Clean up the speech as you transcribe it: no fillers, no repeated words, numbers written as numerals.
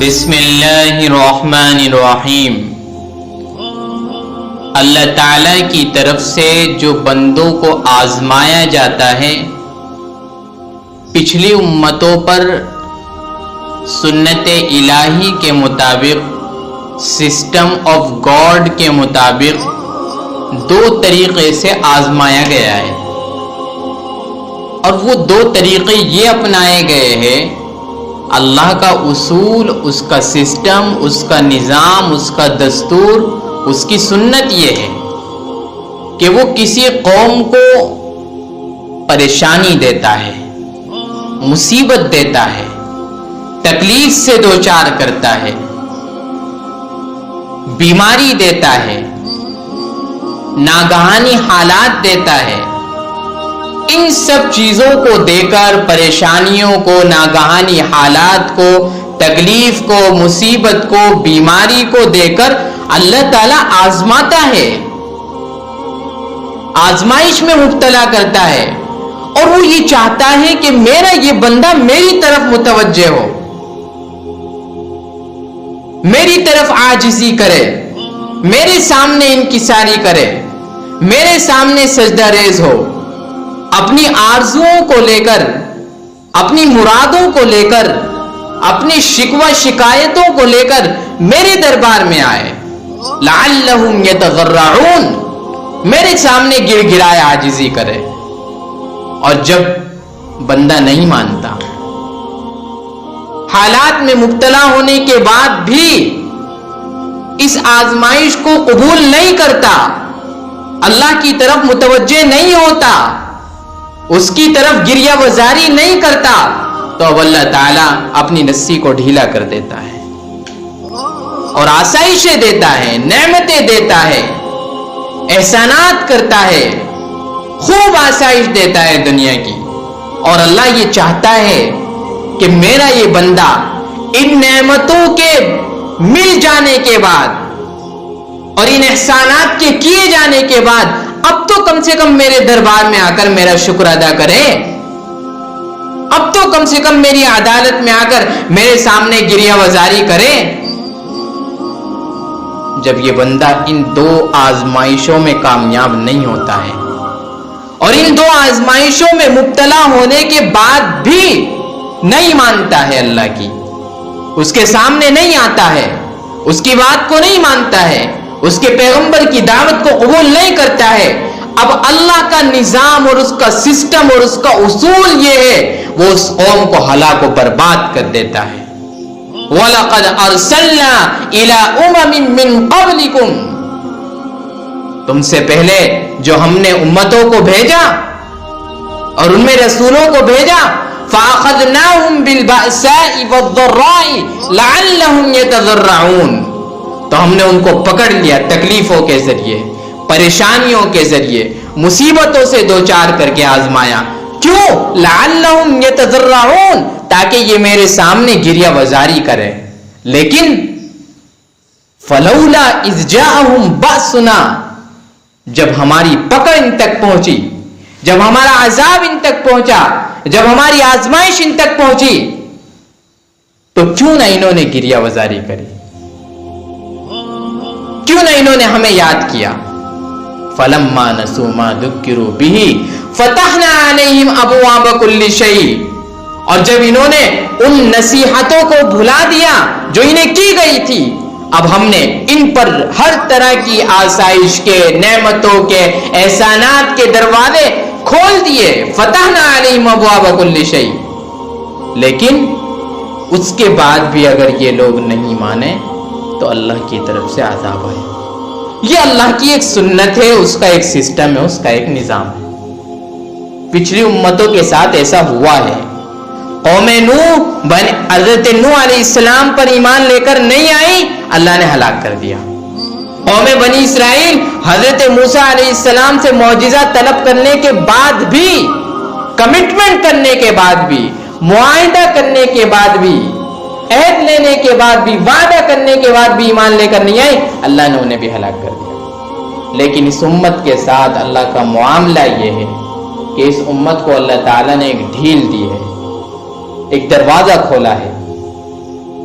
بسم اللہ الرحمن الرحیم۔ اللہ تعالیٰ کی طرف سے جو بندوں کو آزمایا جاتا ہے، پچھلی امتوں پر سنت الہی کے مطابق، سسٹم آف گاڈ کے مطابق دو طریقے سے آزمایا گیا ہے، اور وہ دو طریقے یہ اپنائے گئے ہیں۔ اللہ کا اصول، اس کا سسٹم، اس کا نظام، اس کا دستور، اس کی سنت یہ ہے کہ وہ کسی قوم کو پریشانی دیتا ہے، مصیبت دیتا ہے، تکلیف سے دوچار کرتا ہے، بیماری دیتا ہے، ناگہانی حالات دیتا ہے۔ ان سب چیزوں کو دے کر، پریشانیوں کو، ناگہانی حالات کو، تکلیف کو، مصیبت کو، بیماری کو دے کر اللہ تعالیٰ آزماتا ہے، آزمائش میں مبتلا کرتا ہے، اور وہ یہ چاہتا ہے کہ میرا یہ بندہ میری طرف متوجہ ہو، میری طرف عاجزی کرے، میرے سامنے انکساری کرے، میرے سامنے سجدہ ریز ہو، اپنی آرزوؤں کو لے کر، اپنی مرادوں کو لے کر، اپنی شکوہ شکایتوں کو لے کر میرے دربار میں آئے۔ لعلہم یتضرعون، میرے سامنے گر گرائے عاجزی کرے۔ اور جب بندہ نہیں مانتا، حالات میں مبتلا ہونے کے بعد بھی اس آزمائش کو قبول نہیں کرتا، اللہ کی طرف متوجہ نہیں ہوتا، اس کی طرف گریہ وزاری نہیں کرتا، تو اب اللہ تعالیٰ اپنی رسی کو ڈھیلا کر دیتا ہے اور آسائشیں دیتا ہے، نعمتیں دیتا ہے، احسانات کرتا ہے، خوب آسائش دیتا ہے دنیا کی۔ اور اللہ یہ چاہتا ہے کہ میرا یہ بندہ ان نعمتوں کے مل جانے کے بعد اور ان احسانات کے کیے جانے کے بعد اب تو کم سے کم میرے دربار میں آ کر میرا شکر ادا کرے، اب تو کم سے کم میری عدالت میں آ کر میرے سامنے گریہ وزاری کرے۔ جب یہ بندہ ان دو آزمائشوں میں کامیاب نہیں ہوتا ہے اور ان دو آزمائشوں میں مبتلا ہونے کے بعد بھی نہیں مانتا ہے اللہ کی، اس کے سامنے نہیں آتا ہے، اس کی بات کو نہیں مانتا ہے، اس کے پیغمبر کی دعوت کو قبول نہیں کرتا ہے، اب اللہ کا نظام اور اس کا سسٹم اور اس کا اصول یہ ہے، وہ اس قوم کو ہلاک و برباد کر دیتا ہے۔ وَلَقَدْ أَرْسَلْنَا إِلَىٰ أُمَمٍ مِّن قَبْلِكُمْ، تم سے پہلے جو ہم نے امتوں کو بھیجا اور ان میں رسولوں کو بھیجا، فَأَخَذْنَاهُمْ بِالْبَأْسَاءِ وَالضَّرَّاءِ لَعَلَّهُمْ يَتَضَرَّعُونَ، تو ہم نے ان کو پکڑ لیا تکلیفوں کے ذریعے، پریشانیوں کے ذریعے، مصیبتوں سے دوچار کر کے آزمایا۔ کیوں؟ لعلہم یتضرعون، تاکہ یہ میرے سامنے گریہ وزاری کرے۔ لیکن فلولا اذ جاءہم بأسنا، جب ہماری پکڑ ان تک پہنچی، جب ہمارا عذاب ان تک پہنچا، جب ہماری آزمائش ان تک پہنچی، تو کیوں نہ انہوں نے گریہ وزاری کری، کیوں نہ انہوں نے ہمیں یاد کیا۔ فَلَمَّا نَسُوا مَا ذُكِّرُوا بِهِ فَتَحْنَا عَلَيْهِمْ أَبْوَابَ كُلِّ شَيْءٍ، اور جب انہوں نے ان نصیحتوں کو بھلا دیا جو انہیں کی گئی تھی، اب ہم نے ان پر ہر طرح کی آسائش کے، نعمتوں کے، احسانات کے دروازے کھول دیے۔ فَتَحْنَا عَلَيْهِمْ أَبْوَابَ كُلِّ شَيْءٍ، لیکن اس کے بعد بھی اگر یہ لوگ نہیں مانے تو اللہ کی طرف سے عذاب ہے۔ یہ اللہ کی ایک سنت ہے، اس کا ایک سسٹم ہے، اس کا ایک نظام ہے۔ پچھلی امتوں کے ساتھ ایسا ہوا ہے۔ قوم نوح حضرت نوح علیہ السلام پر ایمان لے کر نہیں آئی، اللہ نے ہلاک کر دیا۔ قوم بنی اسرائیل حضرت موسیٰ علیہ السلام سے معجزہ طلب کرنے کے بعد بھی، کمٹمنٹ کرنے کے بعد بھی، معاہدہ کرنے کے بعد بھی، عہد لینے کے بعد بھی، وعدہ کرنے کے بعد بھی ایمان لے کر نہیں آئی، اللہ نے انہیں بھی ہلاک کر دیا۔ لیکن اس امت کے ساتھ اللہ کا معاملہ یہ ہے کہ اس امت کو اللہ تعالیٰ نے ایک ڈھیل دی ہے، ایک دروازہ کھولا ہے